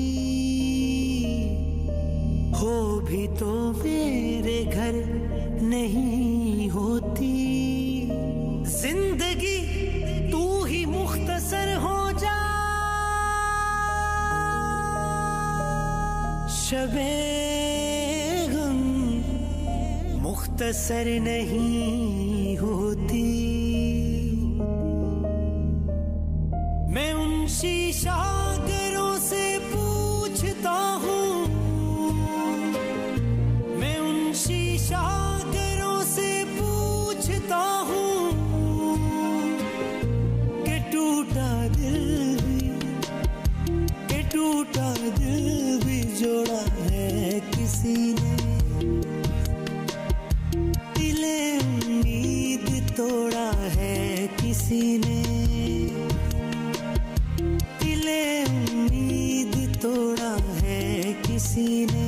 हो भी तो मेरे घर नहीं होती। जिंदगी तू ही मुख्तसर हो जा, शबे गम मुख्तसर नहीं होती। शीशागरों से पूछता हूँ, मैं उन शीशागरों से पूछता हूँ कि टूटा दिल भी जोड़ा है किसी ने, दिले उम्मीद तोड़ा है किसी ने, दिले उम्मीद तोड़ा है किसी ने,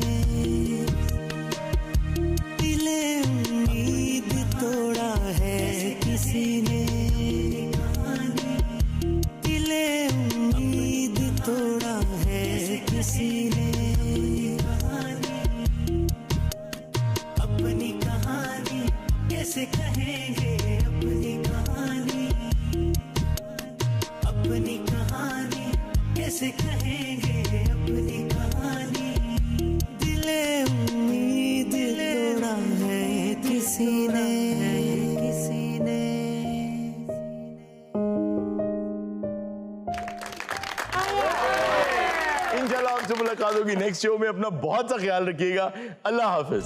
दिले उम्मीद तोड़ा है किसी ने, दिले उम्मीद तोड़ा है किसी ने। अपनी कहानी कैसे कहेंगे, अपनी कहानी, अपनी कहानी कैसे कहेंगे, अपनी कहानी, दिले उम्मीद तोड़ा है किसी ने, किसी ने। इंशाल्लाह आपसे मुलाकात होगी नेक्स्ट शो में। अपना बहुत सा ख्याल रखिएगा। अल्लाह हाफिज।